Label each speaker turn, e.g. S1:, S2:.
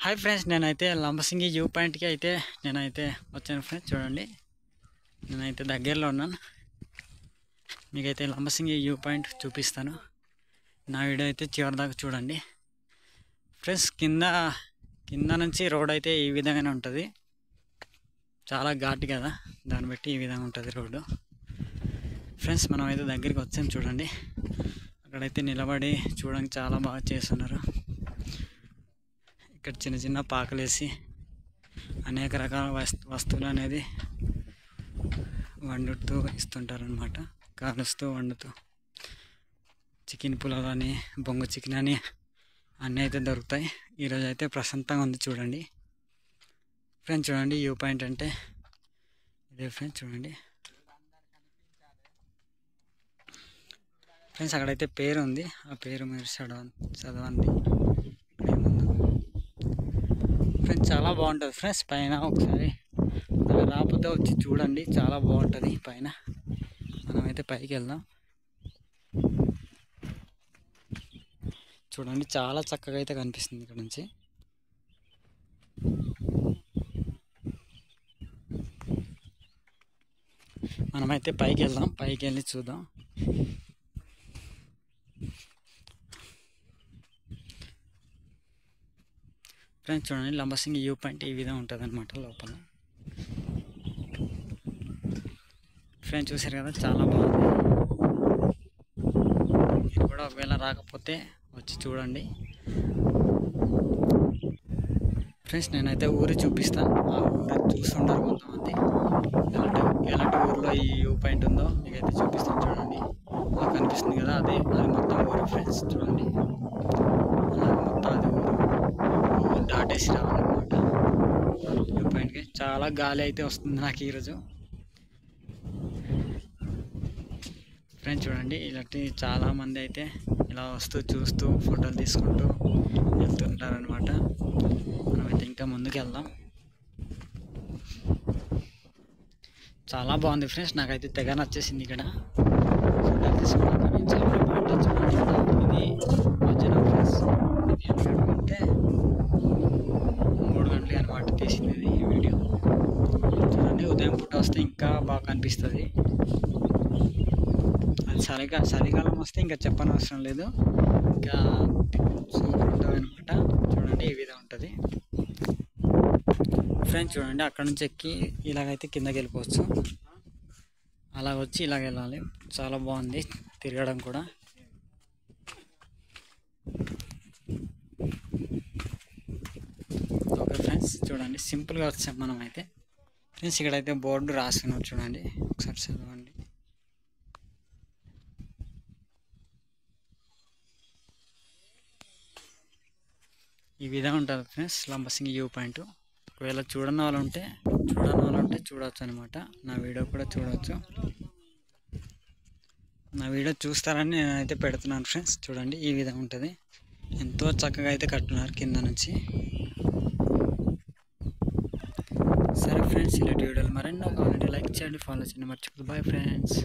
S1: Hi friends, నేనైతే Lambasingi view పాయింట్కి అయితే వచ్చాను ఫ్రెండ్స్. చూడండి, నేనైతే దగ్గరలో ఉన్నాను. మీకైతే లంబసింగి వ్యూ పాయింట్ చూపిస్తాను. నా వీడియో అయితే చివరి దాకా చూడండి ఫ్రెండ్స్. కింద నుంచి రోడ్ అయితే ఈ విధంగానే ఉంటుంది. చాలా ఘాటు కదా, దాన్ని బట్టి ఈ విధంగా ఉంటుంది రోడ్డు ఫ్రెండ్స్. మనం అయితే దగ్గరికి వచ్చాము. చూడండి, అక్కడైతే నిలబడి చూడడానికి చాలా బాగా చేస్తున్నారు. ఇక్కడ చిన్న చిన్న పాకలేసి అనేక రకాల వస్తువులు అనేది వండుతూ ఇస్తుంటారు అనమాట. కాలుస్తూ వండుతూ చికెన్ పులావ్ అని, బొంగు చికెన్ అని అన్నీ అయితే దొరుకుతాయి. ఈరోజు అయితే ప్రశాంతంగా ఉంది. చూడండి ఫ్రెండ్స్, చూడండి వ్యూ పాయింట్ అంటే ఇదే ఫ్రెండ్స్. చూడండి ఫ్రెండ్స్, అక్కడైతే పేరు ఉంది. ఆ పేరు మీరు చదవండి. ఫ్రెండ్స్ చాలా బాగుంటుంది ఫ్రెండ్స్. పైన ఒకసారి అలా రాకపోతే వచ్చి చూడండి, చాలా బాగుంటుంది పైన. మనమైతే పైకి వెళ్దాం. చూడండి, చాలా చక్కగా అయితే కనిపిస్తుంది ఇక్కడ నుంచి. మనమైతే పైకి వెళ్దాం, పైకి వెళ్ళి చూద్దాం. ఫ్రెండ్స్ చూడండి, లంబసింగి వ్యూ పాయింట్ ఈ విధంగా ఉంటుంది అనమాట లోపల. ఫ్రెండ్స్ చూసారు కదా, చాలా బాగుంది. మీరు కూడా ఒకవేళ రాకపోతే వచ్చి చూడండి ఫ్రెండ్స్. నేనైతే ఊరు చూపిస్తాను. ఆ ఊరు చూస్తుంటారు కొంతమంది. ఎలాంటి ఊర్లో ఈ వ్యూ పాయింట్ ఉందో మీకైతే చూపిస్తాను. చూడండి, అలా కనిపిస్తుంది కదా, అది మొత్తం ఊరు ఫ్రెండ్స్. చూడండి, అలా మొత్తం అది ఊరు దాటేసి రావాలన్నమాట వ్యూ పాయింట్కి. చాలా గాలి అయితే వస్తుంది నాకు ఈరోజు ఫ్రెండ్స్. చూడండి, ఇలాంటి చాలామంది అయితే ఇలా వస్తూ చూస్తూ ఫోటోలు తీసుకుంటూ వెళ్తుంటారనమాట. మనమైతే ఇంకా ముందుకు వెళ్దాం. చాలా బాగుంది ఫ్రెండ్స్, నాకైతే తెగ నచ్చేసింది ఇక్కడ ఫోటోలు తీసుకున్నాం. కానీ చాలా బాగుంటుంది. చూడండి, ఇది మధ్యన ఫ్రెండ్స్. ఇది అంటే 3 గంటలకి అనమాట తీసింది ఇది వీడియో. చూడండి, ఉదయం పూట వస్తే ఇంకా బాగా కనిపిస్తుంది. అది చలికాలం వస్తే ఇంకా చెప్పనవసరం లేదు, ఇంకా సూపర్ ఉంటుంది అనమాట. చూడండి, ఈ విధంగా ఉంటుంది ఫ్రెండ్స్. చూడండి, అక్కడ నుంచి ఎక్కి ఇలాగైతే కిందకి వెళ్ళిపోవచ్చు. అలా వచ్చి ఇలాగ వెళ్ళాలి. చాలా బాగుంది తిరగడం కూడా. ఓకే ఫ్రెండ్స్, చూడండి సింపుల్గా వచ్చాం మనం అయితే ఫ్రెండ్స్. ఇక్కడైతే బోర్డు రాసుకున్నారు, చూడండి ఒకసారి చదవండి. ఈ విధంగా ఉంటుంది ఫ్రెండ్స్ లంబసింగి వ్యూ పాయింట్. ఒకవేళ చూడని వాళ్ళు ఉంటే చూడవచ్చు అనమాట. నా వీడియో కూడా చూడవచ్చు. నా వీడియో చూస్తారని నేనైతే పెడుతున్నాను ఫ్రెండ్స్. చూడండి, ఈ విధంగా ఉంటుంది. ఎంతో చక్కగా అయితే కట్టున్నారు కింద నుంచి. సరే ఫ్రెండ్స్, ఇలాంటి వీడియోలు మరెన్నో కావాలంటే లైక్ చేయండి, ఫాలో చేయండి, మర్చిపోదు. Bye friends.